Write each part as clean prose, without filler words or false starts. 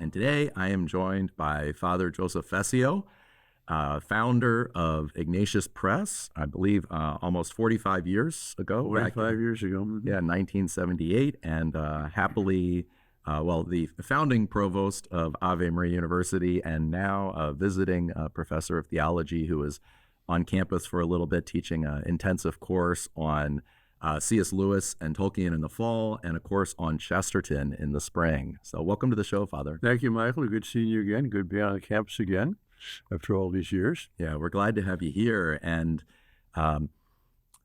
And today I am joined by Father Joseph Fessio, founder of Ignatius Press, I believe almost 45 years ago. 45 years ago. Yeah, 1978. And happily, the founding provost of Ave Maria University and now a visiting professor of theology who is on campus for a little bit teaching an intensive course on C.S. Lewis and Tolkien in the fall, and a course on Chesterton in the spring. So welcome to the show, Father. Thank you, Michael. Good seeing you again. Good being on the campus again after all these years. Yeah, we're glad to have you here. And I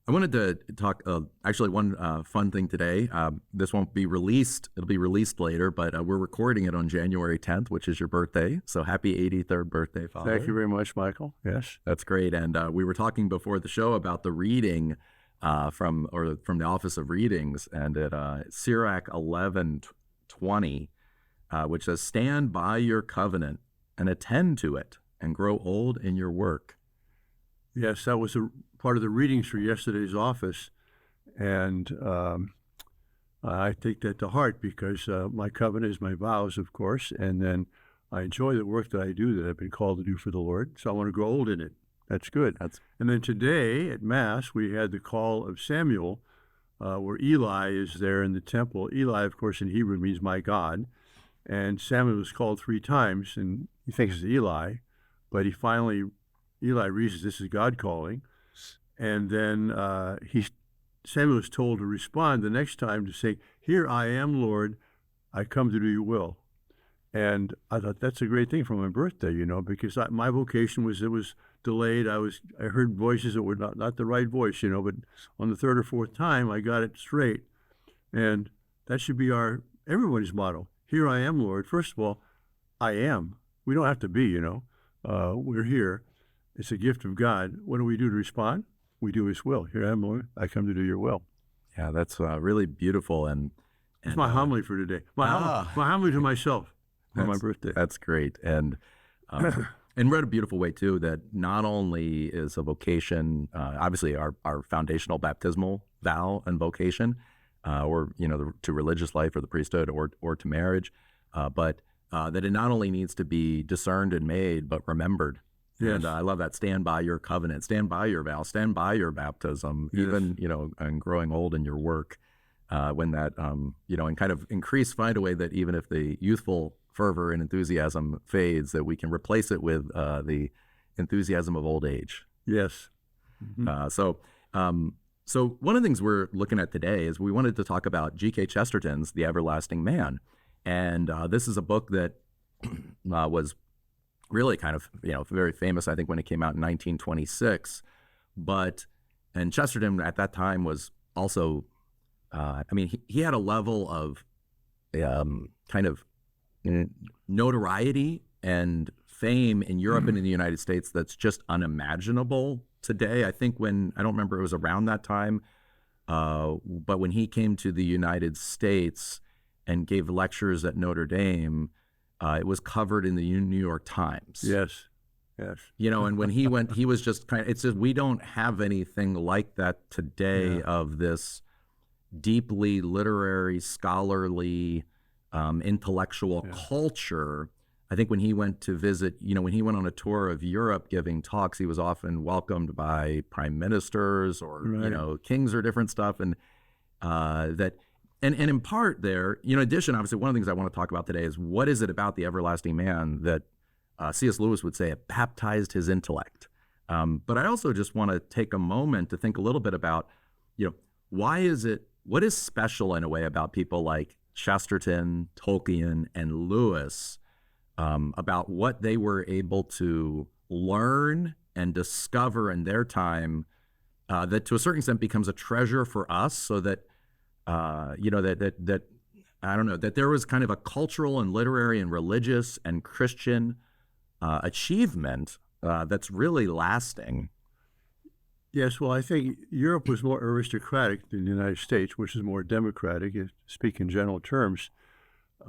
wanted to talk, actually, one fun thing today. This won't be released. It'll be released later, but we're recording it on January 10th, which is your birthday. So happy 83rd birthday, Father. Thank you very much, Michael. Yes. That's great. And we were talking before the show about the reading from the Office of Readings, and at Sirach 11:20, which says, "Stand by your covenant and attend to it, and grow old in your work." Yes, that was a part of the readings for yesterday's office, and I take that to heart because my covenant is my vows, of course, and then I enjoy the work that I do that I've been called to do for the Lord, so I want to grow old in it. That's good. And then today at Mass, we had the call of Samuel, where Eli is there in the temple. Eli, of course, in Hebrew means my God. And Samuel was called 3 times, and he thinks it's Eli. But Eli reasons this is God calling. And then Samuel is told to respond the next time to say, "Here I am, Lord, I come to do your will." And I thought that's a great thing for my birthday, because my vocation was delayed. I heard voices that were not the right voice, but on the 3rd or 4th time, I got it straight. And that should be everybody's motto. Here I am, Lord. First of all, I am. We don't have to be, we're here. It's a gift of God. What do we do to respond? We do His will. Here I am, Lord. I come to do your will. Yeah, that's really beautiful. And it's my homily for today. My homily to myself for my birthday. That's great. And and read a beautiful way, too, that not only is a vocation, obviously our foundational baptismal vow and vocation, or, to religious life or the priesthood or to marriage, but that it not only needs to be discerned and made, but remembered. Yes. And I love that. Stand by your covenant, stand by your vow, stand by your baptism, yes. Even, and growing old in your work, when that, and kind of find a way that even if the youthful fervor and enthusiasm fades, that we can replace it with the enthusiasm of old age. Yes. Mm-hmm. So one of the things we're looking at today is we wanted to talk about G.K. Chesterton's The Everlasting Man. And this is a book that was really kind of, very famous, I think, when it came out in 1926. And Chesterton at that time was also, he had a level of kind of notoriety and fame in Europe and in the United States that's just unimaginable today. I think I don't remember, it was around that time, but when he came to the United States and gave lectures at Notre Dame, it was covered in the New York Times. Yes. And when he went, he was just it's just, we don't have anything like that today, of this deeply literary, scholarly, intellectual culture. I think when he went to visit, when he went on a tour of Europe giving talks, he was often welcomed by prime ministers or, kings or different stuff. And and in part there, in addition, obviously, one of the things I want to talk about today is what is it about the everlasting man that C.S. Lewis would say it baptized his intellect. But I also just want to take a moment to think a little bit about, what is special in a way about people like Chesterton, Tolkien, and Lewis, about what they were able to learn and discover in their time, that to a certain extent becomes a treasure for us, so that that I don't know, that there was kind of a cultural and literary and religious and Christian achievement that's really lasting. Yes, well, I think Europe was more aristocratic than the United States, which is more democratic, if speak in general terms.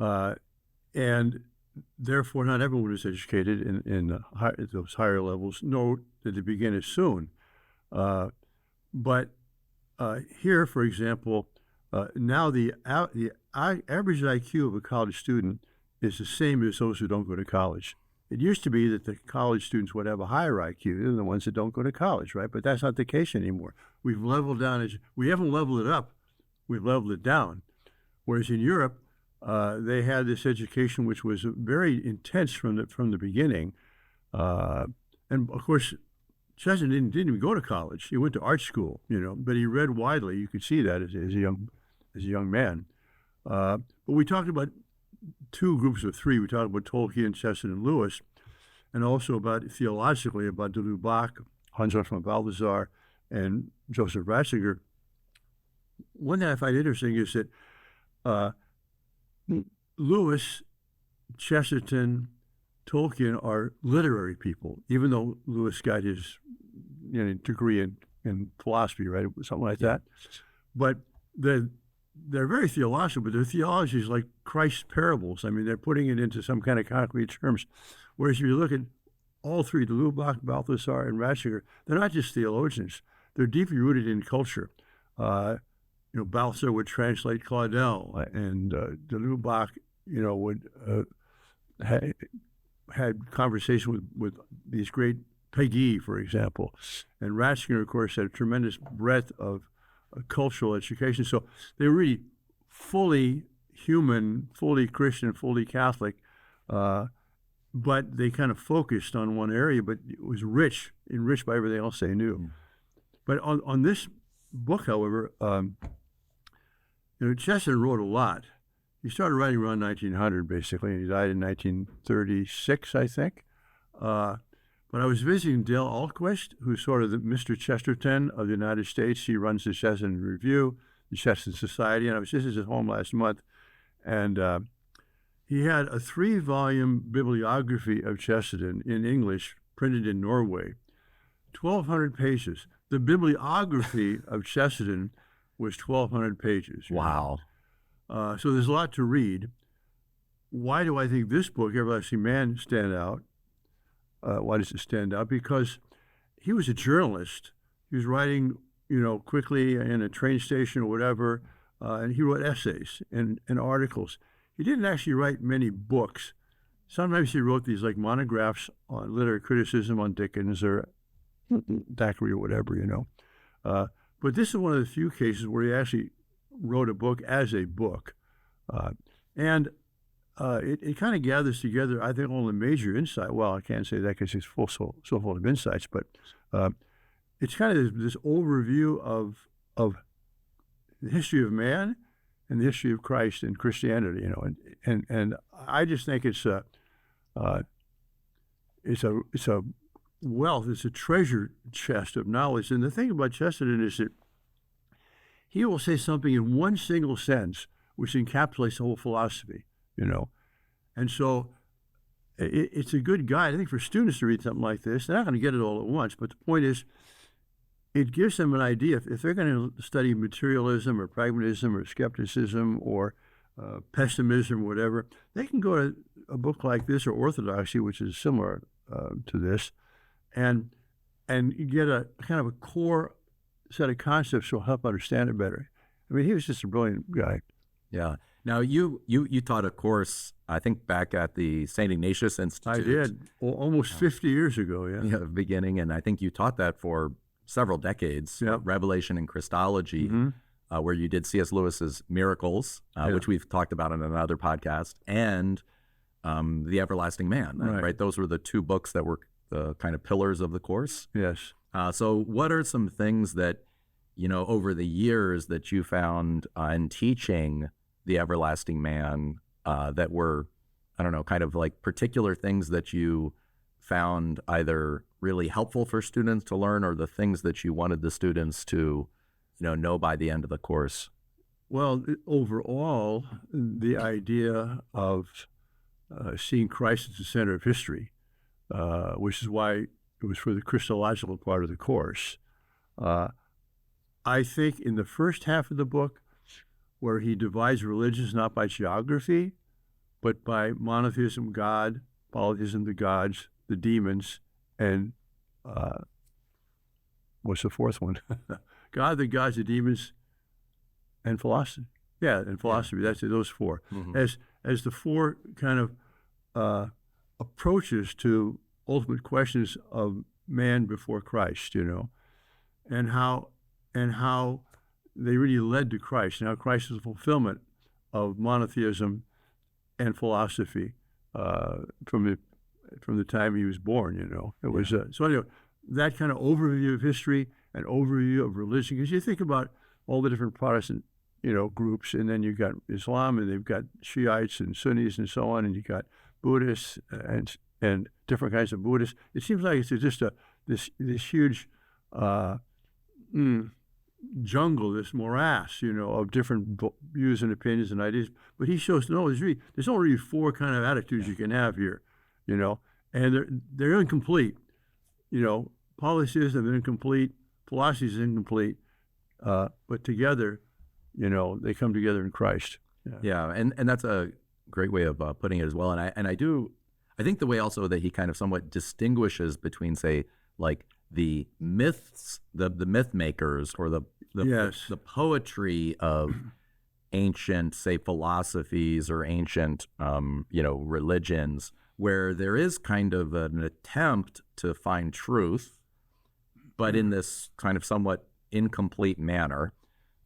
And therefore, not everyone was educated in those higher levels, nor did they begin as soon. But here, for example, now the average IQ of a college student is the same as those who don't go to college. It used to be that the college students would have a higher IQ than the ones that don't go to college, right? But that's not the case anymore. We've leveled down. We haven't leveled it up. We've leveled it down. Whereas in Europe, they had this education which was very intense from the beginning. And of course, Chesterton didn't even go to college. He went to art school, but he read widely. You could see that as a young man. But we talked about two groups of three. We talked about Tolkien, Chesterton, and Lewis, and also theologically about de Lubac, Hans von Balthasar, and Joseph Ratzinger. One thing I find interesting is that Lewis, Chesterton, Tolkien are literary people, even though Lewis got his degree in philosophy, right? Something like that. But they're very theological, but their theology is like Christ's parables. I mean, they're putting it into some kind of concrete terms. Whereas if you look at all three, de Lubac, Balthasar, and Ratzinger, they're not just theologians. They're deeply rooted in culture. Balthasar would translate Claudel, and de Lubac, would had conversation with these great Peggy, for example. And Ratzinger, of course, had a tremendous breadth of cultural education. So they were really fully human, fully Christian, fully Catholic, but they kind of focused on one area, but it was enriched by everything else they knew. But on this book, however, Chesterton wrote a lot. He started writing around 1900, basically, and he died in 1936, I think. But I was visiting Dale Ahlquist, who's sort of the Mr. Chesterton of the United States. He runs the Chesterton Review, the Chesterton Society, and I was just at his home last month. And he had a 3-volume bibliography of Chesterton in English, printed in Norway, 1,200 pages. The bibliography of Chesterton was 1,200 pages. Wow. So there's a lot to read. Why do I think this book, Everlasting Man, stand out? Why does it stand out? Because he was a journalist. He was writing, quickly in a train station or whatever, and he wrote essays and articles. He didn't actually write many books. Sometimes he wrote these like monographs on literary criticism on Dickens or Thackeray or whatever, But this is one of the few cases where he actually wrote a book as a book. And it kind of gathers together, I think, all the major insight. Well, I can't say that because it's so full of insights, but it's kind of this overview of the history of man and the history of Christ and Christianity, and I just think it's a wealth, it's a treasure chest of knowledge. And the thing about Chesterton is that he will say something in one single sentence which encapsulates the whole philosophy, And so it's a good guide, I think, for students to read something like this. They're not going to get it all at once, but the point is, it gives them an idea. If they're going to study materialism or pragmatism or skepticism or pessimism or whatever, they can go to a book like this or Orthodoxy, which is similar to this, and get a kind of a core set of concepts that will help understand it better. I mean, he was just a brilliant guy. Yeah. Now, you taught a course, I think, back at the St. Ignatius Institute. I did, almost 50 years ago, yeah. Beginning, and I think you taught that for several decades, yep. Revelation and Christology, where you did C.S. Lewis's Miracles, which we've talked about in another podcast, and The Everlasting Man, right? Those were the two books that were the kind of pillars of the course. Yes. So what are some things that, over the years that you found in teaching The Everlasting Man that were, I don't know, kind of like particular things that you found either really helpful for students to learn or the things that you wanted the students to, know by the end of the course? Well, overall, the idea of seeing Christ as the center of history, which is why it was for the Christological part of the course. I think in the first half of the book, where he divides religions not by geography, but by monotheism, God, polytheism, the gods, the demons, and what's the fourth one? God, the gods, the demons, and philosophy. Yeah, and philosophy. That's it, those four. Mhm. As the four kind of approaches to ultimate questions of man before Christ, and how they really led to Christ. Now, Christ is the fulfillment of monotheism and philosophy from the time he was born. It was so anyway. That kind of overview of history and overview of religion, because you think about all the different Protestant groups, and then you've got Islam, and they've got Shiites and Sunnis and so on, and you've got Buddhists and different kinds of Buddhists. It seems like it's just this huge jungle, this morass, of different views and opinions and ideas. But he shows there's only four kind of attitudes you can have here, and they're incomplete. Polytheism is incomplete, philosophy is incomplete, but together, they come together in Christ. Yeah, and that's a great way of putting it as well. And I think the way also that he kind of somewhat distinguishes between, say, like the myths, the myth makers, or the poetry of ancient, say, philosophies or ancient, religions, where there is kind of an attempt to find truth, but in this kind of somewhat incomplete manner,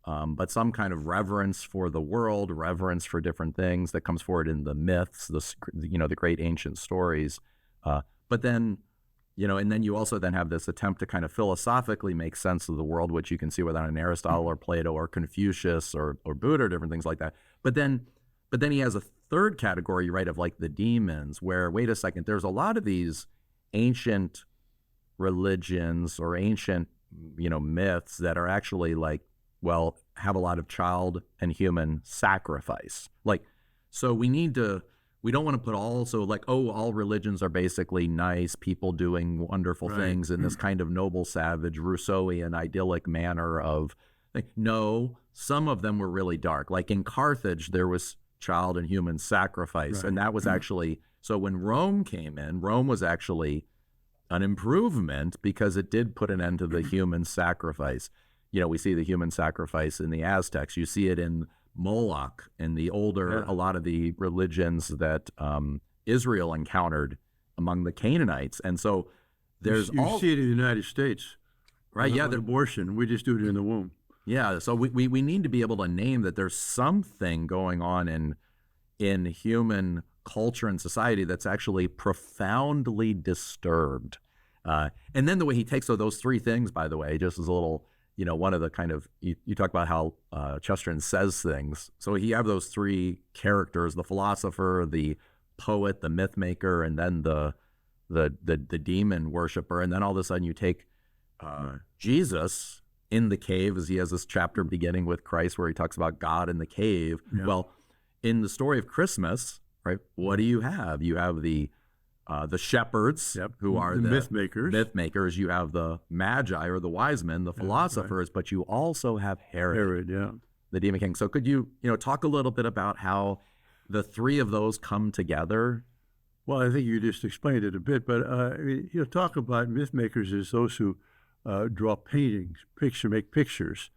but some kind of reverence for the world, reverence for different things that comes forward in the myths, the great ancient stories. But then, and then you also then have this attempt to kind of philosophically make sense of the world, which you can see without an Aristotle or Plato or Confucius or Buddha or different things like that. But then he has a third category, right, of like the demons, where, wait a second, there's a lot of these ancient religions or ancient, myths that are actually like, well, have a lot of child and human sacrifice. Like, so we don't want to put all religions are basically nice people doing wonderful things in this kind of noble, savage, Rousseauian, idyllic manner of, no, some of them were really dark. Like in Carthage, there was child and human sacrifice. And that was actually, so when Rome came in, Rome was actually an improvement because it did put an end to the human sacrifice. We see the human sacrifice in the Aztecs. You see it in Moloch and the older, a lot of the religions that Israel encountered among the Canaanites. And so there's you see it in the United States. Right, on abortion. We just do it in the womb. Yeah, so we need to be able to name that there's something going on in human culture and society that's actually profoundly disturbed. And then the way he takes those three things, by the way, just as a little, one of the kind of, you talk about how Chesterton says things. So you have those three characters, the philosopher, the poet, the myth maker, and then the demon worshiper. And then all of a sudden you take Jesus in the cave, as he has this chapter beginning with Christ where he talks about God in the cave. Yeah. Well, in the story of Christmas, right, what do you have? You have the shepherds, who are the myth makers. Myth makers. You have the magi or the wise men, the philosophers, but you also have Herod, the demon king. So could you talk a little bit about how the three of those come together? Well, I think you just explained it a bit, but talk about myth makers as those who draw paintings, make pictures,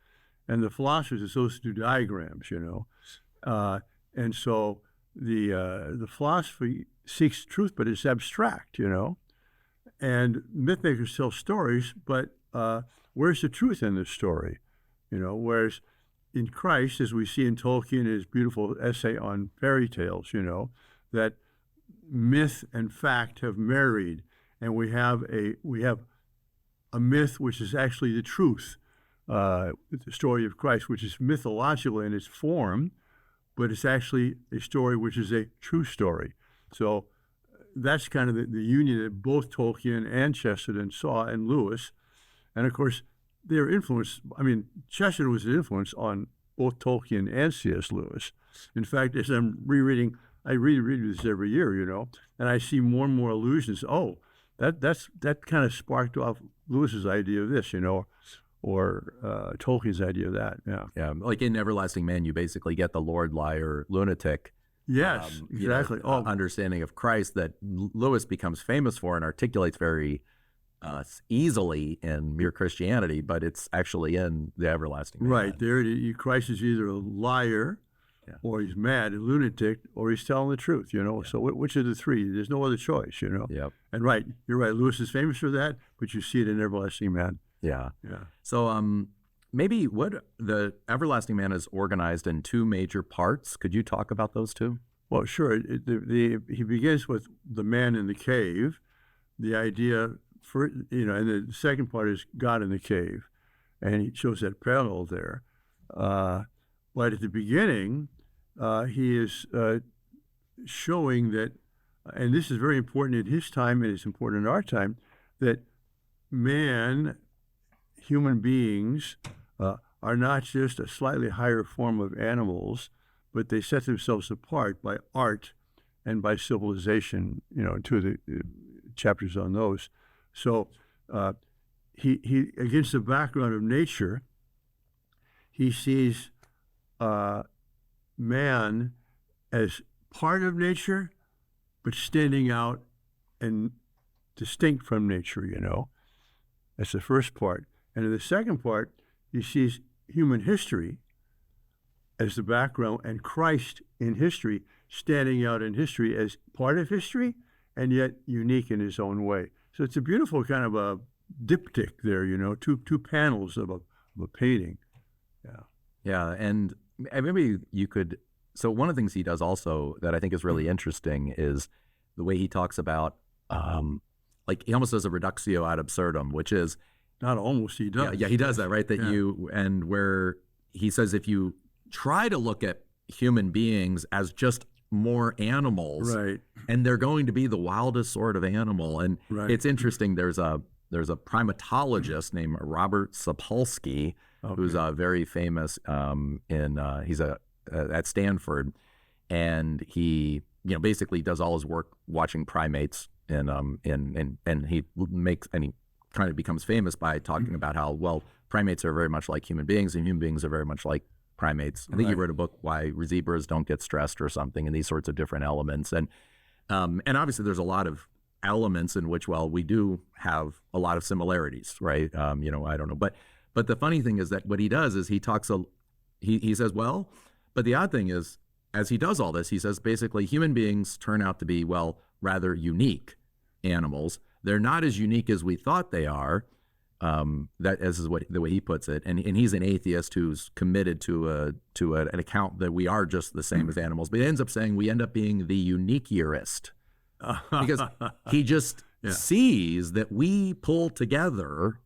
and the philosophers as those who do diagrams. And so the philosophy seeks truth, but it's abstract. And myth makers tell stories, but where's the truth in the story? Whereas in Christ, as we see in Tolkien, his beautiful essay on fairy tales, that myth and fact have married, and we have a myth which is actually the truth, the story of Christ, which is mythological in its form, but it's actually a story which is a true story. So that's kind of the union that both Tolkien and Chesterton saw in Lewis. And of course, their influence, Chesterton was an influence on both Tolkien and C.S. Lewis. In fact, as I'm rereading, I reread this every year, and I see more and more allusions. Oh, that kind of sparked off Lewis's idea of this, or Tolkien's idea of that. Yeah. Like in Everlasting Man, you basically get the Lord, Liar, Lunatic. Yes, exactly. Understanding of Christ that Lewis becomes famous for and articulates very easily in mere Christianity, but it's actually in the everlasting man. Right. There, Christ is either a liar, or he's mad, a lunatic, or he's telling the truth, you know. So which of the three? There's no other choice, you know. Yep. And right, you're right. Lewis is famous for that, but you see it in Everlasting Man. Yeah. Yeah. So maybe what the everlasting man is organized in two major parts. Could you talk about those two? Well, sure. He begins with the man in the cave, the idea for, you know, and the second part is God in the cave, and he shows that parallel there. But at the beginning, he is showing that, and this is very important in his time, and it's important in our time, that man, human beings, are not just a slightly higher form of animals, but they set themselves apart by art and by civilization, you know, two of the chapters on those. So he against the background of nature, he sees man as part of nature, but standing out and distinct from nature, you know. That's the first part. And in the second part, he sees human history as the background and Christ in history, standing out in history as part of history and yet unique in his own way. So it's a beautiful kind of a diptych there, you know, two panels of a painting. Yeah. Yeah, and maybe you could, so one of the things he does also that I think is really interesting is the way he talks about, like he almost does a reductio ad absurdum, which is, not almost, he does. Yeah, he does that, right? That and where he says if you try to look at human beings as just more animals, right, and they're going to be the wildest sort of animal. And it's interesting. There's a primatologist named Robert Sapolsky, who's very famous he's at Stanford, and he basically does all his work watching primates, and he kind of becomes famous by talking about how, well, primates are very much like human beings, and human beings are very much like primates. I think he wrote a book, Why Zebras Don't Get Stressed or something, and these sorts of different elements. And obviously there's a lot of elements in which, well, we do have a lot of similarities, right? I don't know. But the funny thing is that what he does is he says, well, but the odd thing is, as he does all this, he says basically human beings turn out to be, well, rather unique animals. They're not as unique as we thought they are. That is the way he puts it, and he's an atheist who's committed to an account that we are just the same as animals. But he ends up saying we end up being the uniqueurist, because he just sees that we pull together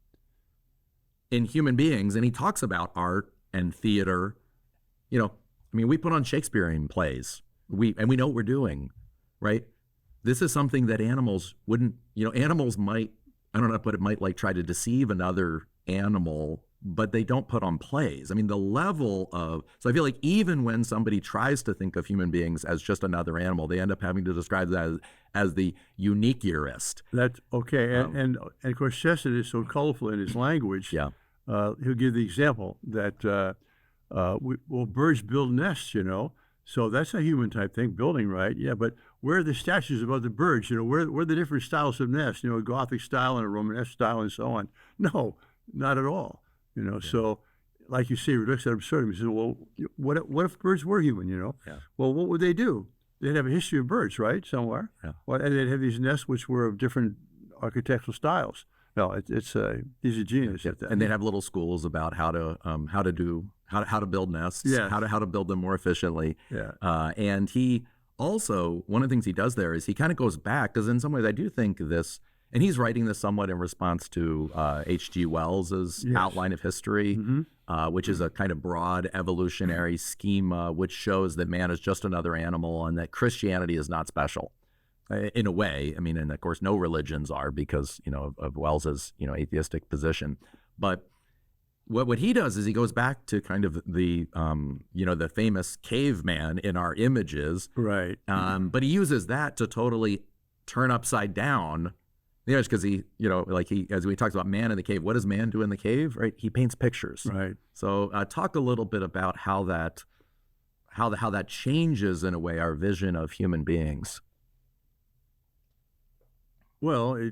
in human beings, and he talks about art and theater. We put on Shakespearean plays. We know what we're doing, right? This is something that animals wouldn't. Animals might. I don't know, but it might try to deceive another animal, but they don't put on plays. The level of, so I feel like even when somebody tries to think of human beings as just another animal, they end up having to describe that as the uniqueurist. That's okay. And of course, Chesterton is so colorful in his language. Yeah. He'll give the example that, birds build nests, So that's a human type thing, building, right? Yeah, but where are the statues about the birds? Where are the different styles of nests? A Gothic style and a Romanesque style and so on. No, not at all. So like you say, reductio ad absurdum. You say, well, what if birds were human? Yeah. Well, what would they do? They'd have a history of birds, right, somewhere. Yeah. Well, and they'd have these nests which were of different architectural styles. No, he's a genius at that. And they'd have little schools about how to build nests, how to build them more efficiently. Yeah. And he also, one of the things he does there is he kind of goes back, because in some ways I do think this, and he's writing this somewhat in response to H.G. Wells's Outline of History, which is a kind of broad evolutionary schema which shows that man is just another animal and that Christianity is not special. In a way, and of course, no religions are because of Wells's atheistic position. But what he does is he goes back to kind of the the famous caveman in our images, right? But he uses that to totally turn upside down, because as we talked about man in the cave. What does man do in the cave? Right? He paints pictures. Right. So talk a little bit about how that changes in a way our vision of human beings. Well,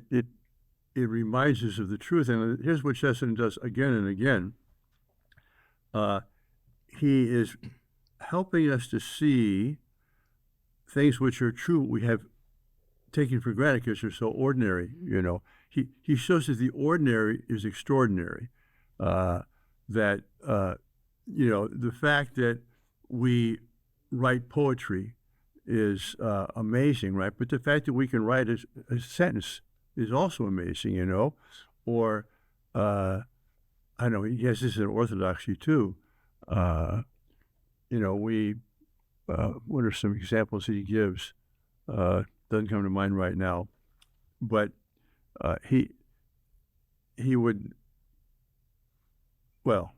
it reminds us of the truth. And here's what Chesterton does again and again. He is helping us to see things which are true we have taken for granted because they're so ordinary. He shows that the ordinary is extraordinary. That the fact that we write poetry is amazing, right? But the fact that we can write a sentence is also amazing, Or I know he has this in orthodoxy too. What are some examples that he gives? Doesn't come to mind right now, but he would. Well,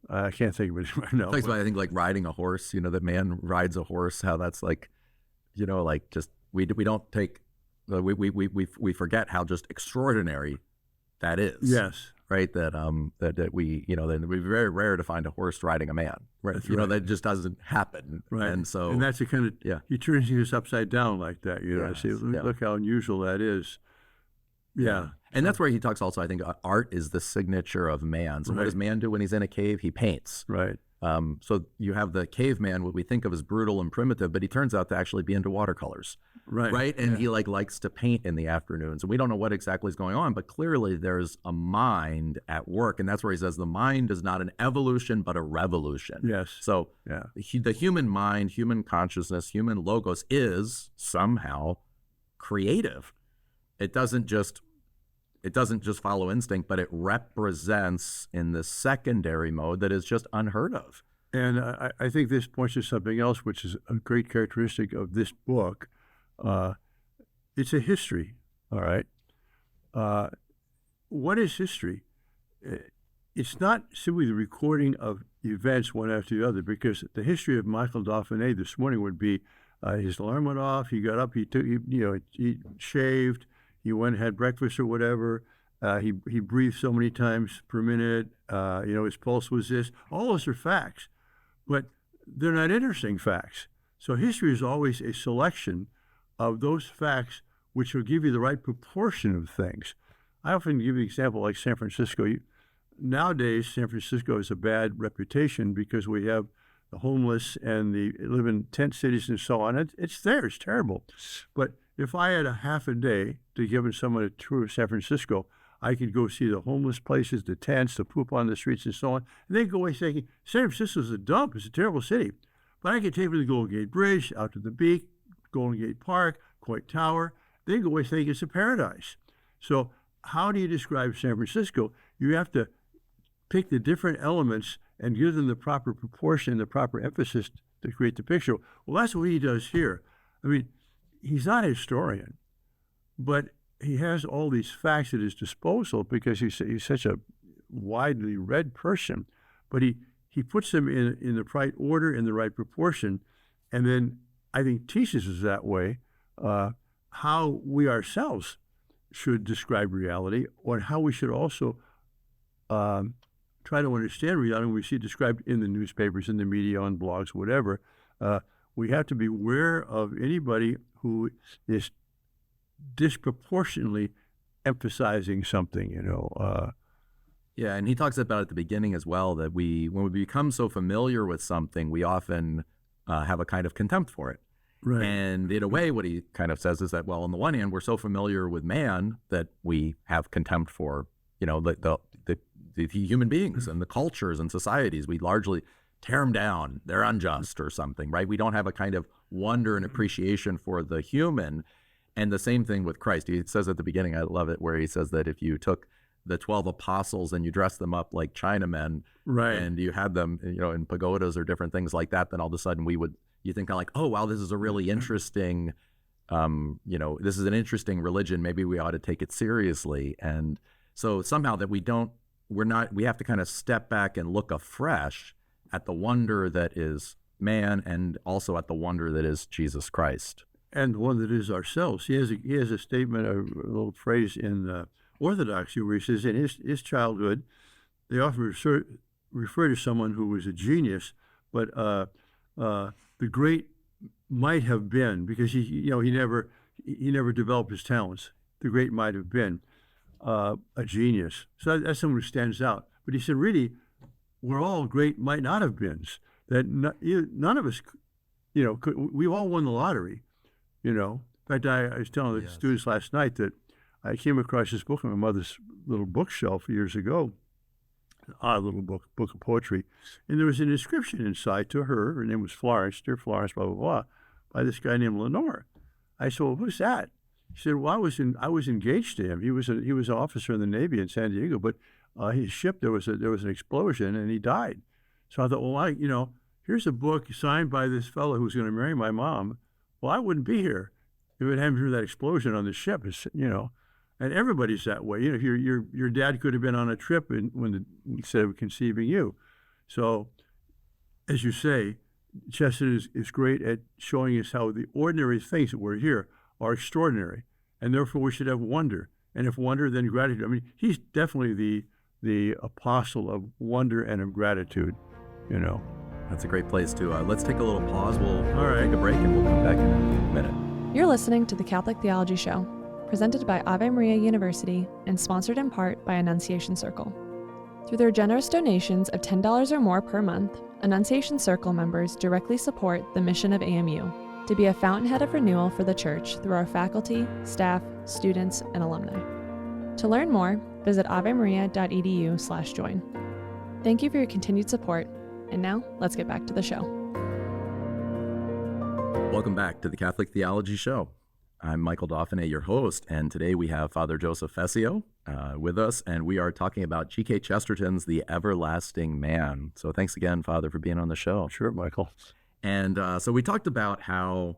I can't think of it right now. Talks about, I think, like riding a horse. That man rides a horse. How that's like, like just we don't take we forget how just extraordinary that is. Yes. Right. That we that it'd be very rare to find a horse riding a man. Right. That's right. That just doesn't happen. Right. And so that's the kind of he turns things upside down like that. I say, Yeah. Look how unusual that is. Yeah. And that's where he talks also, I think, art is the signature of man. So what does man do when he's in a cave? He paints. Right. So you have the caveman, what we think of as brutal and primitive, but he turns out to actually be into watercolors. Right. And he likes to paint in the afternoons. And we don't know what exactly is going on, but clearly there's a mind at work. And that's where he says the mind is not an evolution, but a revolution. Yes. So the human mind, human consciousness, human logos is somehow creative. It doesn't just follow instinct, but it represents in the secondary mode that is just unheard of. And I think this points to something else, which is a great characteristic of this book. It's a history, all right? What is history? It's not simply the recording of events one after the other, because the history of Michael Dauphinais this morning would be his alarm went off, he got up, he shaved, he went and had breakfast or whatever. He breathed so many times per minute. His pulse was this. All those are facts, but they're not interesting facts. So history is always a selection of those facts which will give you the right proportion of things. I often give you an example like San Francisco. Nowadays, San Francisco has a bad reputation because we have the homeless and live in tent cities and so on. It's there. It's terrible. But if I had a half a day to give someone a tour of San Francisco, I could go see the homeless places, the tents, the poop on the streets, and so on. And they go away thinking, San Francisco's a dump. It's a terrible city. But I could take them to the Golden Gate Bridge, out to the beach, Golden Gate Park, Coit Tower. They go away thinking it's a paradise. So how do you describe San Francisco? You have to pick the different elements and give them the proper proportion, the proper emphasis to create the picture. Well, that's what he does here. I mean, he's not a historian, but he has all these facts at his disposal because he's such a widely read person. But he puts them in the right order, in the right proportion, and then I think teaches us that way how we ourselves should describe reality, or how we should also try to understand reality when we see it described in the newspapers, in the media, on blogs, whatever. We have to be aware of anybody who is disproportionately emphasizing something, Yeah, and he talks about at the beginning as well that when we become so familiar with something, we often have a kind of contempt for it. Right. And in a way, what he kind of says is that, well, on the one hand, we're so familiar with man that we have contempt for, the human beings and the cultures and societies. We largely tear them down. They're unjust or something, right? We don't have a kind of wonder and appreciation for the human. And the same thing with Christ. He says at the beginning, I love it, where he says that if you took the 12 apostles and you dressed them up like Chinamen, right, and you had them, in pagodas or different things like that, then all of a sudden you think like, oh, wow, this is a really interesting, this is an interesting religion. Maybe we ought to take it seriously. And so somehow that we have to kind of step back and look afresh at the wonder that is man, and also at the wonder that is Jesus Christ. And the one that is ourselves. He has a statement, a little phrase in Orthodoxy where he says in his childhood, they often refer to someone who was a genius, but the great might have been, because he never developed his talents. The great might have been. a genius. So that's someone who stands out. But he said, really, we're all great might not have beens. That none of us, we all won the lottery, In fact, I was telling the students last night that I came across this book on my mother's little bookshelf years ago, an odd little book of poetry, and there was an inscription inside to her. Her name was Florence, dear Florence, blah, blah, blah, by this guy named Lenore. I said, well, who's that? He said, well, I was engaged to him. He was an officer in the Navy in San Diego, but his ship, there was an explosion and he died. So I thought, well, here's a book signed by this fellow who's going to marry my mom. Well, I wouldn't be here if it hadn't been for that explosion on the ship, and everybody's that way. Your dad could have been on a trip instead of conceiving you. So, as you say, Chesterton is great at showing us how the ordinary things that we're here are extraordinary, and therefore we should have wonder. And if wonder, then gratitude. I mean, he's definitely the apostle of wonder and of gratitude, That's a great place to, let's take a little pause. We'll take a break and we'll come back in a minute. You're listening to the Catholic Theology Show, presented by Ave Maria University and sponsored in part by Annunciation Circle. Through their generous donations of $10 or more per month, Annunciation Circle members directly support the mission of AMU to be a fountainhead of renewal for the Church through our faculty, staff, students, and alumni. To learn more, visit avemaria.edu/join. Thank you for your continued support, and now let's get back to the show. Welcome back to the Catholic Theology Show. I'm Michael Dauphinais, your host, and today we have Father Joseph Fessio with us, and we are talking about G.K. Chesterton's The Everlasting Man. So thanks again, Father, for being on the show. Sure, Michael. And so we talked about how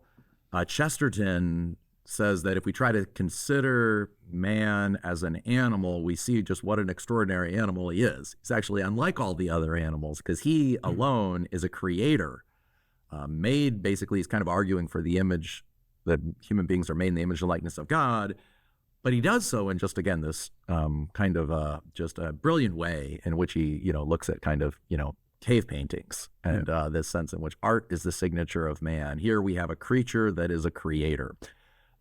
Chesterton says that if we try to consider man as an animal, we see just what an extraordinary animal he is. He's actually unlike all the other animals because he alone is a creator, made, basically, he's kind of arguing for the image that human beings are made in the image and likeness of God, but he does so in just, again, this kind of just a brilliant way in which he, looks at kind of, cave paintings and this sense in which art is the signature of man. Here we have a creature that is a creator.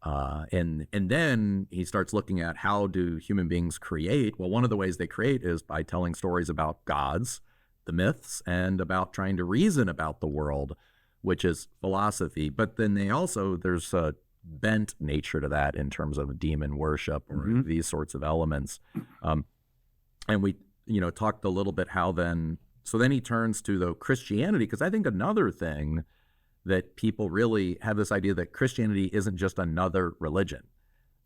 And then he starts looking at how do human beings create? Well, one of the ways they create is by telling stories about gods, the myths, and about trying to reason about the world, which is philosophy. But then there's a bent nature to that in terms of demon worship or these sorts of elements. And we, talked a little bit how then he turns to the Christianity, because I think another thing that people really have this idea that Christianity isn't just another religion.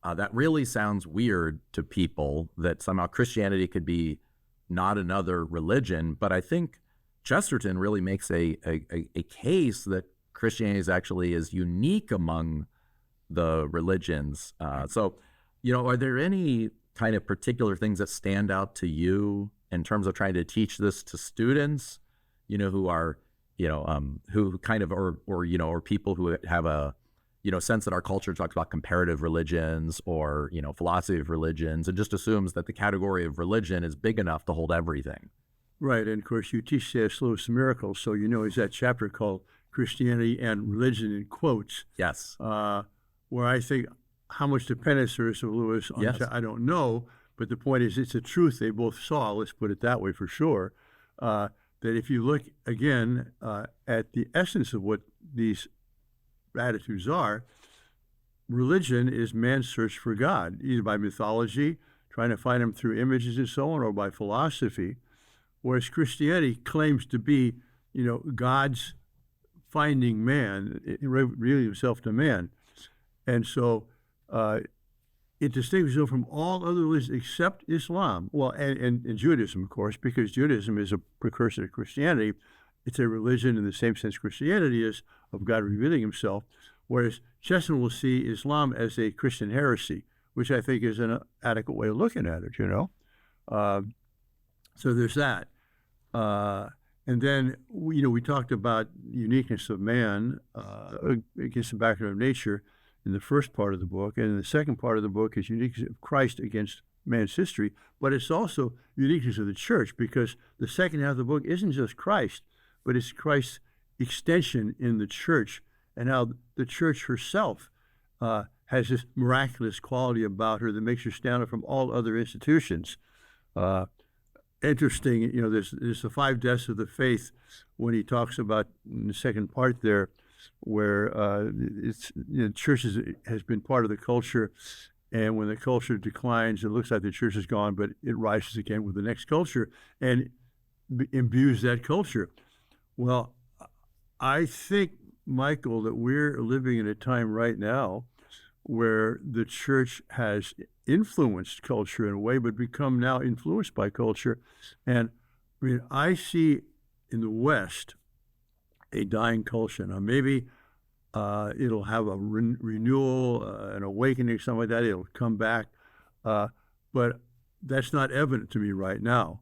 That really sounds weird to people, that somehow Christianity could be not another religion. But I think Chesterton really makes a case that Christianity is unique among the religions. So, are there any kind of particular things that stand out to you in terms of trying to teach this to students, who are, who kind of, or people who have a, sense that our culture talks about comparative religions or, philosophy of religions, and just assumes that the category of religion is big enough to hold everything. Right, and of course you teach C.S. Lewis miracles, so is that chapter called Christianity and Religion in quotes. Yes. Where I think how much dependence there is of Lewis on I don't know, but the point is it's a truth they both saw, let's put it that way for sure, that if you look again at the essence of what these attitudes are, religion is man's search for God, either by mythology, trying to find him through images and so on, or by philosophy, whereas Christianity claims to be, God's finding man, revealing himself to man. And so it distinguishes it from all other religions except Islam. Well, and Judaism, of course, because Judaism is a precursor to Christianity. It's a religion in the same sense Christianity is, of God revealing himself, whereas Chesterton will see Islam as a Christian heresy, which I think is an adequate way of looking at it, So there's that. And then, we talked about uniqueness of man against the background of nature in the first part of the book. And in the second part of the book is uniqueness of Christ against man's history. But it's also uniqueness of the church, because the second half of the book isn't just Christ, but it's Christ's extension in the church and how the church herself has this miraculous quality about her that makes her stand out from all other institutions. Interesting, there's the 5 deaths of the faith when he talks about in the second part there, where church has been part of the culture, and when the culture declines, it looks like the church is gone, but it rises again with the next culture and imbues that culture. Well, I think, Michael, that we're living in a time right now where the church has influenced culture in a way, but become now influenced by culture. And I mean, I see in the West a dying culture. Now, maybe it'll have a renewal, an awakening, something like that. It'll come back. But that's not evident to me right now.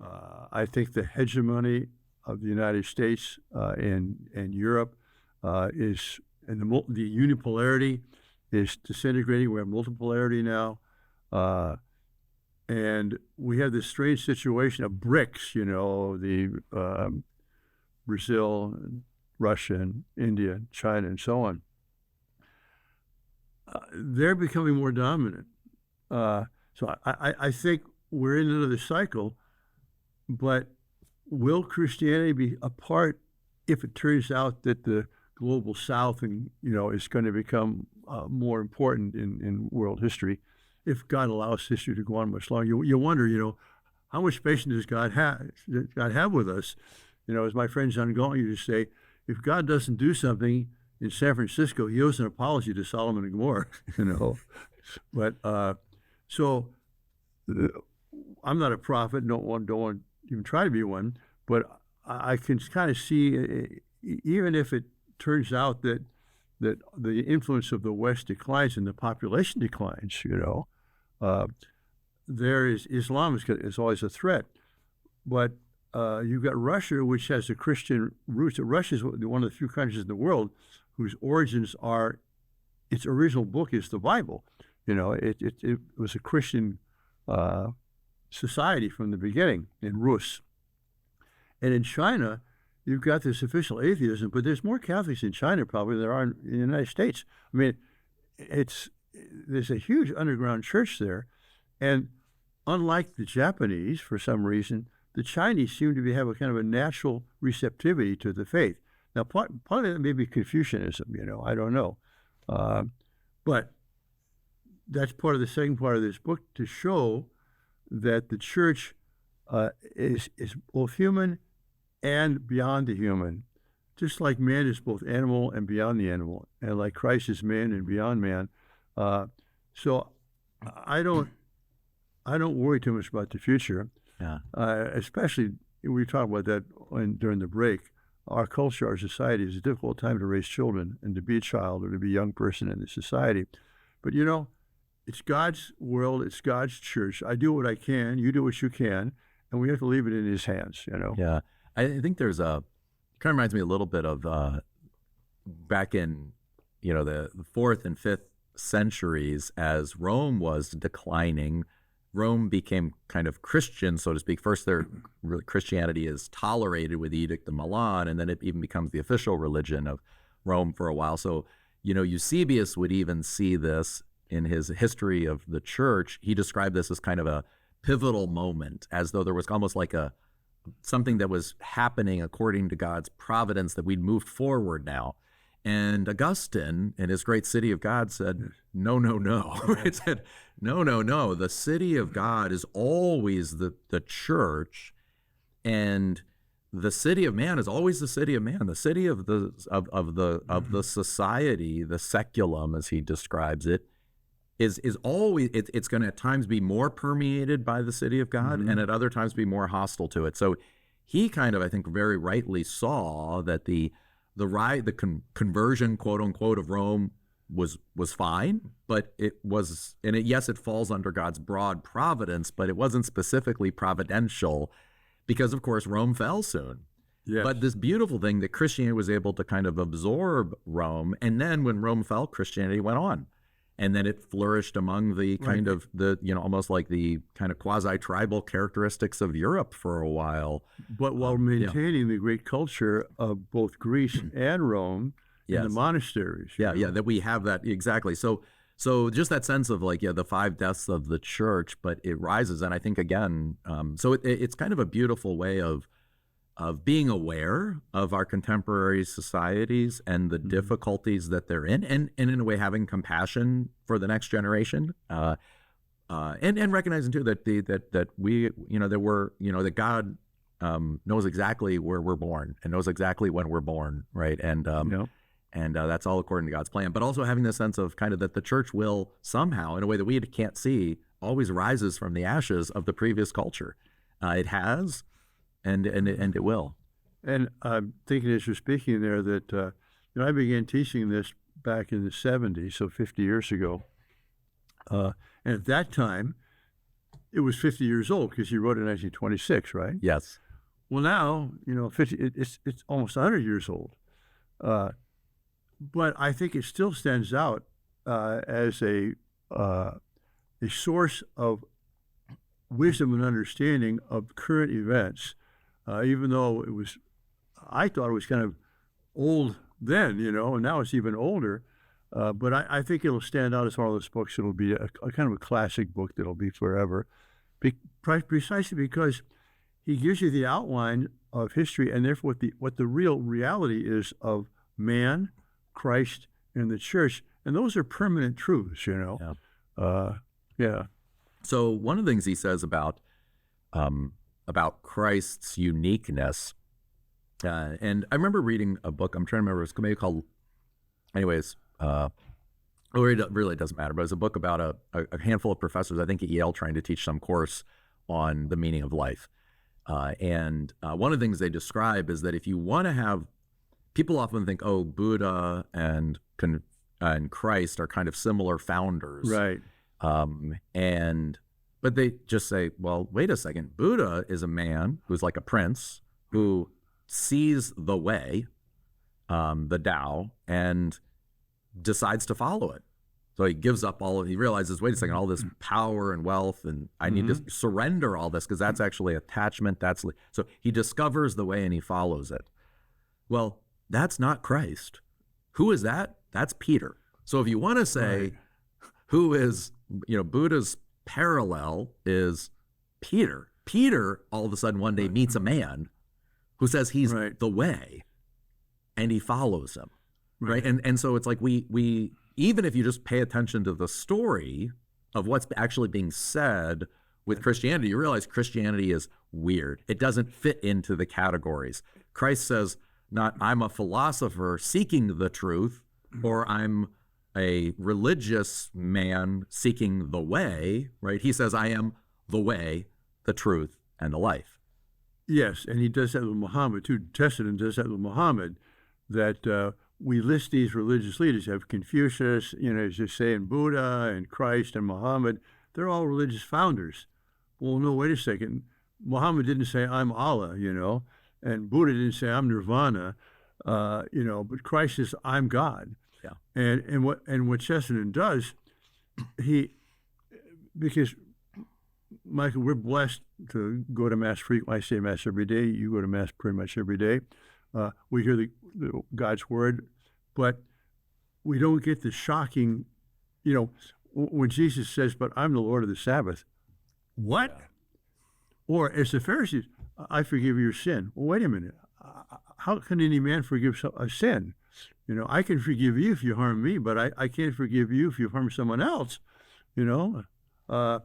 I think the hegemony of the United States and Europe is, and the unipolarity is disintegrating. We have multipolarity now. And we have this strange situation of BRICS, the Brazil, and Russia, and India, and China, and so on. They're becoming more dominant. So I think we're in another cycle, but will Christianity be a part if it turns out that the global South is going to become more important in world history, if God allows history to go on much longer? You wonder, how much patience does God have with us? As my friend John Galton used to say, if God doesn't do something in San Francisco, he owes an apology to Solomon and Gomorrah, But so I'm not a prophet, don't want to even try to be one, but I can kind of see, even if it turns out that the influence of the West declines and the population declines, there is Islam is always a threat. But you've got Russia, which has the Christian roots. Russia is one of the few countries in the world whose origins are, its original book is the Bible. It was a Christian society from the beginning in Rus. And in China, you've got this official atheism, but there's more Catholics in China probably than there are in the United States. I mean, there's a huge underground church there. And unlike the Japanese, for some reason, the Chinese seem to have a kind of a natural receptivity to the faith. Now, part of it may be Confucianism, I don't know. But that's part of the second part of this book, to show that the church is both human and beyond the human, just like man is both animal and beyond the animal, and like Christ is man and beyond man. So I don't worry too much about the future. Yeah. Especially, we talked about that during the break. Our culture, our society is a difficult time to raise children and to be a child or to be a young person in the society. But it's God's world, it's God's church. I do what I can, you do what you can, and we have to leave it in his hands, Yeah. I think there's kind of reminds me a little bit of back in, the 4th and 5th centuries, as Rome was declining. Rome became kind of Christian, so to speak. First, Christianity is tolerated with the Edict of Milan, and then it even becomes the official religion of Rome for a while. So, Eusebius would even see this in his history of the church. He described this as kind of a pivotal moment, as though there was almost like something that was happening according to God's providence, that we'd moved forward now. And Augustine, in his great City of God, said, no. It said, no. The city of God is always the church, and the city of man is always the city of man. The city of the society, the seculum, as he describes it, is always, it's going to at times be more permeated by the city of God, and at other times be more hostile to it. So he kind of, I think, very rightly saw that the conversion, quote unquote, of Rome was fine, but it was, yes, it falls under God's broad providence, but it wasn't specifically providential, because of course Rome fell soon. Yes. But this beautiful thing that Christianity was able to kind of absorb Rome, and then when Rome fell, Christianity went on. And then it flourished among the kind of almost like the kind of quasi-tribal characteristics of Europe for a while. But while maintaining the great culture of both Greece and Rome, in the Yes. monasteries. Yeah, that we have that exactly. So just that sense of like, the 5 deaths of the church, but it rises, and I think again, so it's kind of a beautiful way of being aware of our contemporary societies and the difficulties that they're in, and in a way having compassion for the next generation, and recognizing too that that we that God knows exactly where we're born and knows exactly when we're born, right? And that's all according to God's plan. But also having the sense of kind of that the church will somehow, in a way that we can't see, always rises from the ashes of the previous culture. It has, and it will. And I'm thinking as you're speaking there that I began teaching this back in the 70s, so 50 years ago. And at that time, it was 50 years old because he wrote in 1926, right? Yes. Well, now, 50, it's almost 100 years old. But I think it still stands out as a source of wisdom and understanding of current events, even though I thought it was kind of old then, and now it's even older. But I think it'll stand out as one of those books. It'll be a kind of a classic book that'll be forever, precisely because he gives you the outline of history and therefore what the real reality is of man, Christ, and the church. And those are permanent truths, Yeah. So one of the things he says about Christ's uniqueness, and I remember reading a book, I'm trying to remember, it's maybe called, anyways, it really doesn't matter, but it's a book about a handful of professors, I think at Yale, trying to teach some course on the meaning of life. And one of the things they describe is that if you want to have, people often think, oh, Buddha and Christ are kind of similar founders. Right. But they just say, well, wait a second. Buddha is a man who's like a prince who sees the way, the Tao, and decides to follow it. So he gives up he realizes, wait a second, all this power and wealth, and I need to surrender all this because that's actually attachment. So he discovers the way and he follows it. Well, that's not Christ. Who is that? That's Peter. So if you want to say who is, Buddha's parallel is Peter. Peter all of a sudden one day meets a man who says he's the way, and he follows him. Right. And so it's like we even if you just pay attention to the story of what's actually being said with Christianity, you realize Christianity is weird. It doesn't fit into the categories. Christ says, not I'm a philosopher seeking the truth, or I'm a religious man seeking the way, right? He says, I am the way, the truth, and the life. Yes, and he does that with Muhammad too. Chesterton does that with Muhammad, that we list these religious leaders. You have Confucius, as you say, and Buddha and Christ and Muhammad. They're all religious founders. Well, no, wait a second. Muhammad didn't say, I'm Allah, and Buddha didn't say, I'm Nirvana, but Christ says, I'm God. Yeah. And what Chesterton does, because Michael, we're blessed to go to Mass frequently. I say Mass every day. You go to Mass pretty much every day. We hear the God's word, but we don't get the shocking, when Jesus says, but I'm the Lord of the Sabbath. What? Yeah. Or as the Pharisees, I forgive your sin. Well, wait a minute. How can any man forgive a sin? I can forgive you if you harm me, but I can't forgive you if you harm someone else, but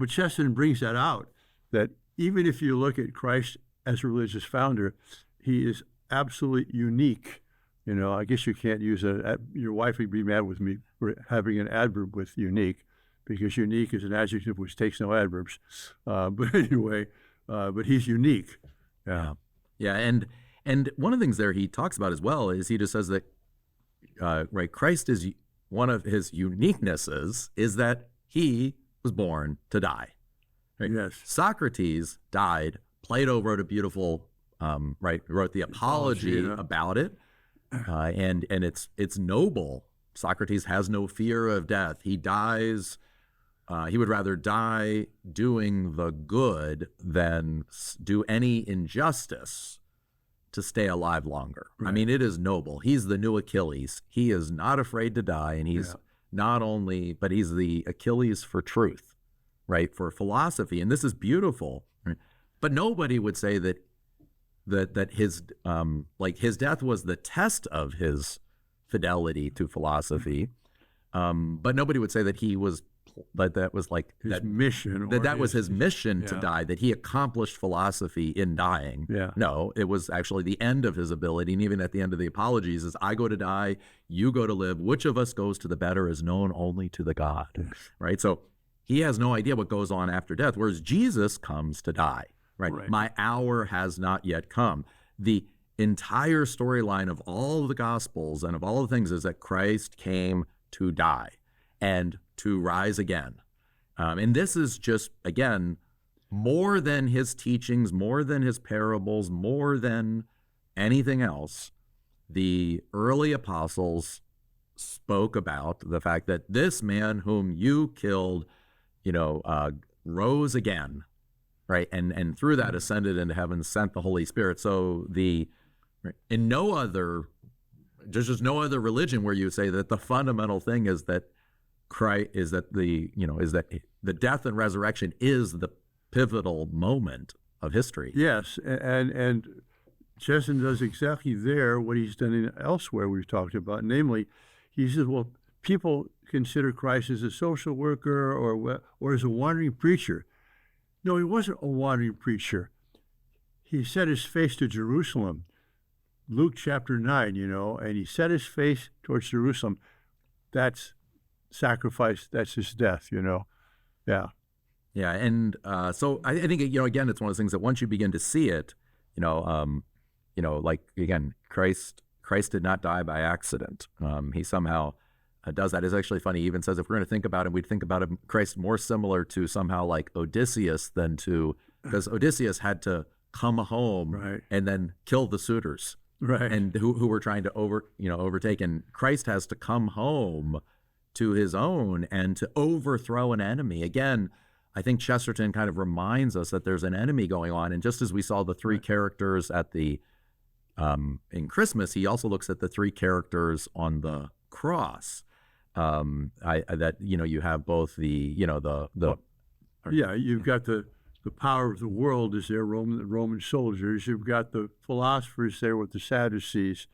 Chesterton brings that out, that even if you look at Christ as a religious founder, he is absolutely unique. I guess you can't use your wife would be mad with me for having an adverb with unique, because unique is an adjective which takes no adverbs. But anyway, but he's unique. Yeah. Yeah. And one of the things there he talks about as well is he just says that, Christ is one of his uniquenesses is that he was born to die. Right? Yes. Socrates died. Plato wrote a beautiful, wrote the Apology about it, and it's noble. Socrates has no fear of death. He dies. He would rather die doing the good than do any injustice. to stay alive longer. Right. I mean, it is noble. He's the new Achilles. He is not afraid to die, and he's not only, but he's the Achilles for truth, right? For philosophy, and this is beautiful. Right? But nobody would say that his his death was the test of his fidelity to philosophy. But nobody would say that he was that was like his mission, that was his mission to die, that he accomplished philosophy in dying. Yeah. No, it was actually the end of his ability. And even at the end of the Apologies is, I go to die, you go to live. Which of us goes to the better is known only to the God. Yes. Right? So he has no idea what goes on after death, whereas Jesus comes to die. Right? My hour has not yet come. The entire storyline of all of the Gospels and of all the things is that Christ came to die and to rise again. And this is just, again, more than his teachings, more than his parables, more than anything else. The early apostles spoke about the fact that this man whom you killed, rose again, right? And through that ascended into heaven, sent the Holy Spirit. So in no other, there's just no other religion where you say that the fundamental thing is that Christ is that the death and resurrection is the pivotal moment of history. Yes, and Chesterton does exactly there what he's done elsewhere we've talked about. Namely, he says, well, people consider Christ as a social worker or as a wandering preacher. No, he wasn't a wandering preacher. He set his face to Jerusalem. Luke chapter 9, and he set his face towards Jerusalem. That's sacrifice, that's his death, Yeah. Yeah, and so I think, again, it's one of those things that once you begin to see it, again, Christ did not die by accident. He somehow does that. It's actually funny. He even says if we're going to think about him, we'd think about him, Christ more similar to somehow like Odysseus than to, because Odysseus had to come home and then kill the suitors. Right. And who were trying to overtake. And Christ has to come home to his own and to overthrow an enemy. Again, I think Chesterton kind of reminds us that there's an enemy going on. And just as we saw the three characters at the in Christmas, he also looks at the three characters on the cross. You have both you've got the power of the world is there, Roman soldiers. You've got the philosophers there with the Sadducees.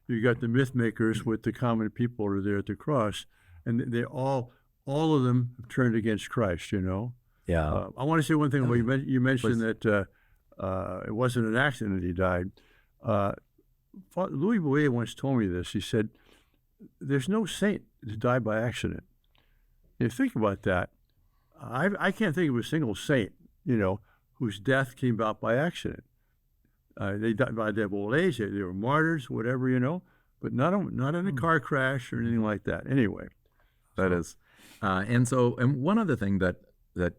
You've got the myth makers with the common people are there at the cross. And they all of them have turned against Christ, Yeah. I want to say one thing. You mentioned Please. that it wasn't an accident that he died. Louis Bouillet once told me this. He said, there's no saint that died by accident. You think about that. I can't think of a single saint, whose death came about by accident. They died by their old age. They were martyrs, whatever, but not in a car crash or anything like that. Anyway. That is. And one other thing that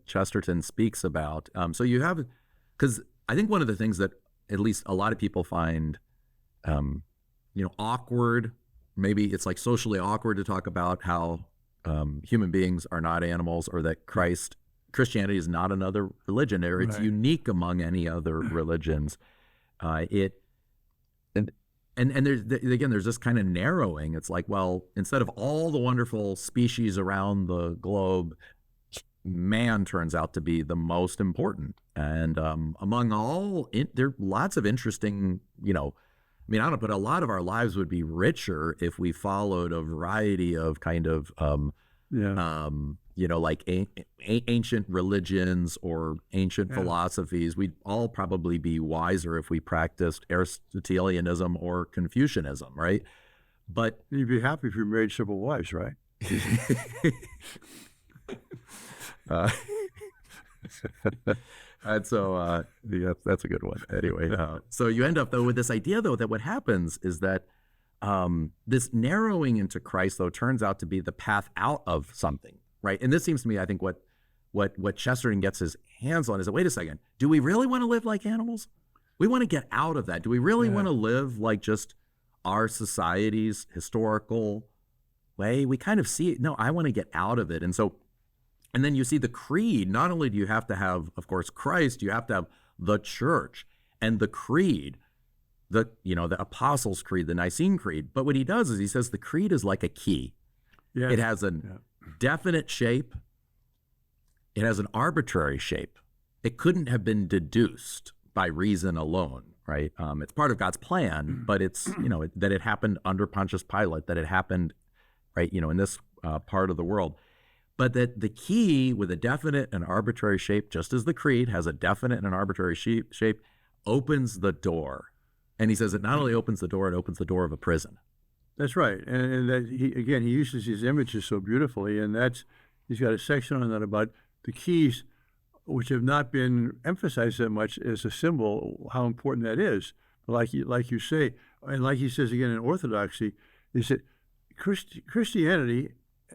Chesterton speaks about, so you have, because I think one of the things that at least a lot of people find, awkward, maybe it's like socially awkward to talk about how human beings are not animals, or that Christianity is not another religion, or it's unique among any other religions. And there's this kind of narrowing. It's like, well, instead of all the wonderful species around the globe, man turns out to be the most important. And among all, there are lots of interesting, I don't know, but a lot of our lives would be richer if we followed a variety of kind of, like ancient religions or ancient philosophies. We'd all probably be wiser if we practiced Aristotelianism or Confucianism, right? But you'd be happy if you married several wives, right? And so, that's a good one. Anyway, so you end up though with this idea though that what happens is that this narrowing into Christ though turns out to be the path out of something, right? And this seems to me, I think, what Chesterton gets his hands on is that, wait a second, do we really want to live like animals? We want to get out of that. Do we really want to live like just our society's historical way? We kind of see it. No, I want to get out of it. And then you see the creed. Not only do you have to have, of course, Christ, you have to have the church. And the creed the Apostles' Creed, the Nicene Creed. But what he does is he says the creed is like a key. Yes. It has a definite shape. It has an arbitrary shape. It couldn't have been deduced by reason alone, right? It's part of God's plan, but it's, that it happened under Pontius Pilate, that it happened, right, in this part of the world. But that the key with a definite and arbitrary shape, just as the creed has a definite and arbitrary shape, opens the door. And he says it not only opens the door, it opens the door of a prison. That's right. And that he uses these images so beautifully, and he's got a section on that about the keys, which have not been emphasized that much as a symbol, how important that is. Like you say, and like he says again in Orthodoxy, is that Christianity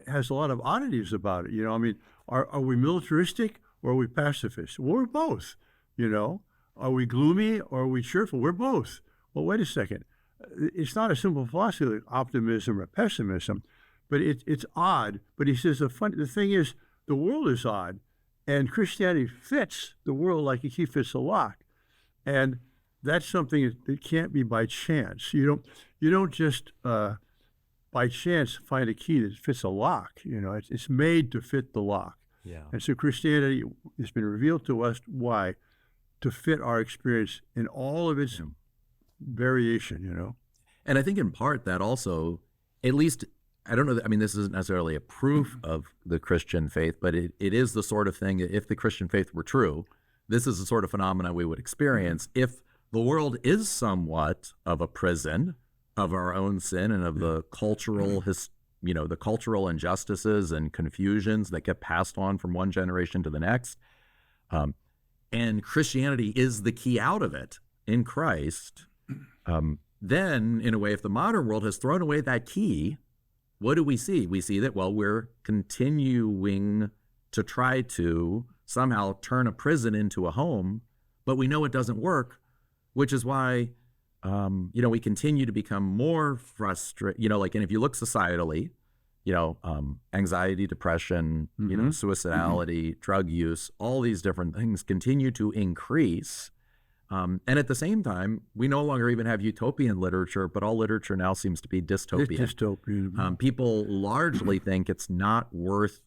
has a lot of oddities about it. I mean, are we militaristic or are we pacifist? Well, we're both. Are we gloomy or are we cheerful? We're both. Well, wait a second. It's not a simple philosophy like optimism or pessimism, but it's odd. But he says the thing is, the world is odd, and Christianity fits the world like a key fits a lock, and that's something that can't be by chance. You don't just by chance find a key that fits a lock. It's made to fit the lock. Yeah. And so Christianity has been revealed to us. Why? To fit our experience in all of its variation. And I think in part that also, at least, I don't know, I mean, this isn't necessarily a proof of the Christian faith, but it is the sort of thing, if the Christian faith were true, this is the sort of phenomena we would experience. If the world is somewhat of a prison of our own sin and of the cultural, the cultural injustices and confusions that get passed on from one generation to the next, and Christianity is the key out of it in Christ, then, in a way, if the modern world has thrown away that key, what do we see? We see that, we're continuing to try to somehow turn a prison into a home, but we know it doesn't work, which is why, we continue to become more frustrated, and if you look societally, anxiety, depression, suicidality, drug use, all these different things continue to increase. And at the same time, we no longer even have utopian literature, but all literature now seems to be dystopian. It's dystopian. People largely think it's not worth,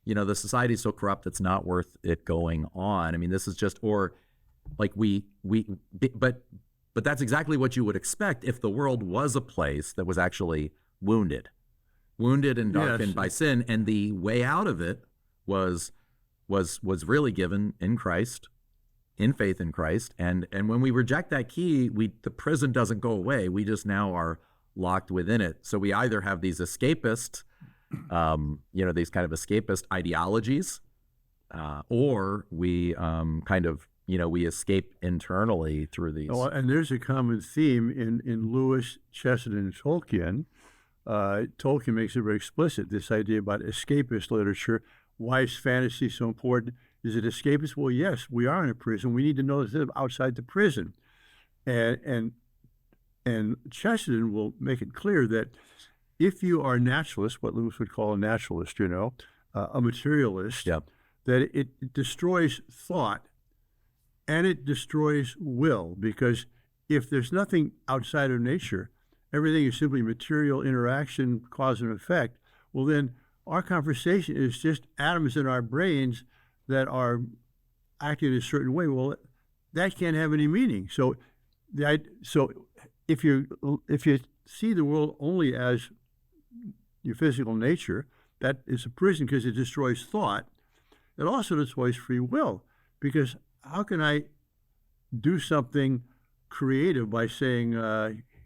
the society is so corrupt, it's not worth it going on. I mean, this is just, or like but that's exactly what you would expect if the world was a place that was actually wounded and darkened by sin, and the way out of it was really given in Christ, in faith in Christ, and when we reject that key, the prison doesn't go away. We just now are locked within it. So we either have these escapist, these kind of escapist ideologies, or we we escape internally through these. Oh, and there's a common theme in Lewis, Chesterton, and Tolkien. Tolkien makes it very explicit, this idea about escapist literature. Why is fantasy so important? Is it escapist? Well, yes, we are in a prison. We need to know that outside the prison. And Chesterton will make it clear that if you are a naturalist, what Lewis would call a naturalist, a materialist, Yep. that it destroys thought and it destroys will, because if there's nothing outside of nature, everything is simply material interaction, cause and effect, well then our conversation is just atoms in our brains that are acting a certain way. Well, that can't have any meaning. So if you see the world only as your physical nature, that is a prison because it destroys thought. It also destroys free will, because how can I do something creative by saying,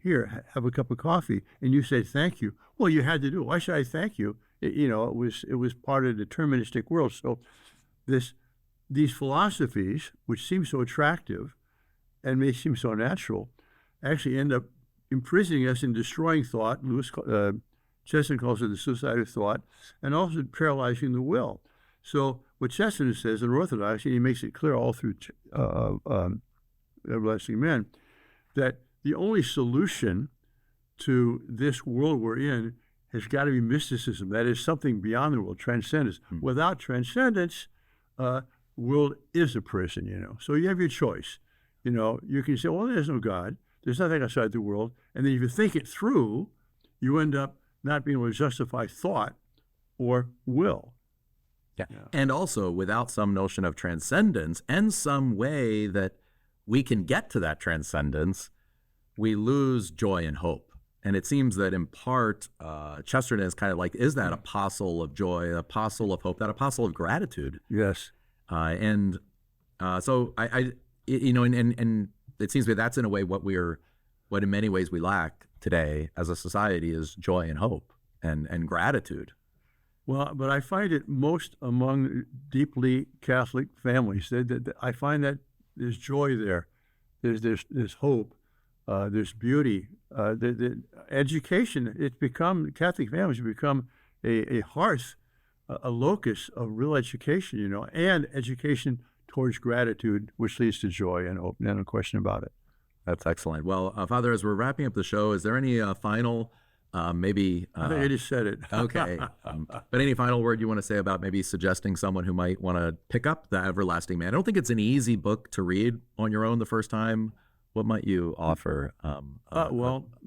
here, have a cup of coffee, and you say thank you? Well, you had to do it. Why should I thank you? It was part of the deterministic world. So these philosophies, which seem so attractive and may seem so natural, actually end up imprisoning us and destroying thought. Chesterton calls it the suicide of thought, and also paralyzing the will. So what Chesterton says in Orthodoxy, and he makes it clear all through Everlasting Men, that the only solution to this world we're in has got to be mysticism. That is something beyond the world, transcendence. Without transcendence, world is a prison, So you have your choice. You can say, well, there's no God. There's nothing outside the world. And then if you think it through, you end up not being able to justify thought or will. Yeah. And also without some notion of transcendence and some way that we can get to that transcendence, we lose joy and hope. And it seems that in part, Chesterton is kind of like, is that apostle of joy, apostle of hope, that apostle of gratitude? Yes. So I you know, and it seems to me that's in a way what in many ways we lack today as a society is joy and hope and gratitude. Well, but I find it most among deeply Catholic families. I find that there's joy there. There's hope. There's beauty. The education, Catholic families have become a hearth, a locus of real education, you know, and education towards gratitude, which leads to joy and hope. No question about it. That's excellent. Well, Father, as we're wrapping up the show, is there any final maybe I think I just said it. Okay. But any final word you want to say about maybe suggesting someone who might want to pick up The Everlasting Man? I don't think it's an easy book to read on your own the first time. What might you offer a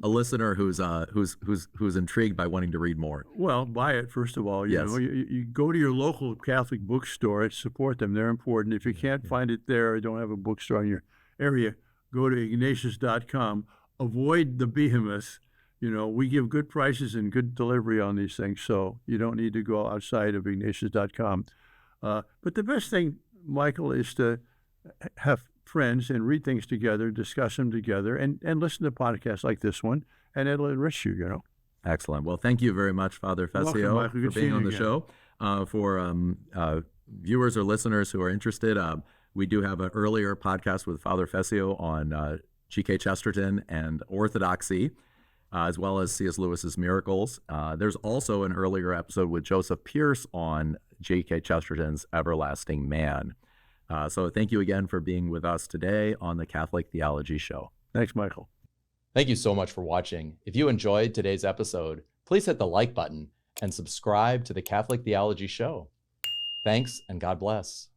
listener who's intrigued by wanting to read more? Well, buy it, first of all. You know, you go to your local Catholic bookstore and support them. They're important. If you can't find it there or don't have a bookstore in your area, go to Ignatius.com. Avoid the behemoths. You know, we give good prices and good delivery on these things, so you don't need to go outside of Ignatius.com. But the best thing, Michael, is to have friends and read things together, discuss them together, and listen to podcasts like this one, and it'll enrich you, you know. Excellent. Well, thank you very much, Father Fessio, welcome, for being on the show. For viewers or listeners who are interested, we do have an earlier podcast with Father Fessio on G.K. Chesterton and orthodoxy, as well as C.S. Lewis's Miracles. There's also an earlier episode with Joseph Pierce on G.K. Chesterton's Everlasting Man. So thank you again for being with us today on the Catholic Theology Show. Thanks, Michael. Thank you so much for watching. If you enjoyed today's episode, please hit the like button and subscribe to the Catholic Theology Show. Thanks, and God bless.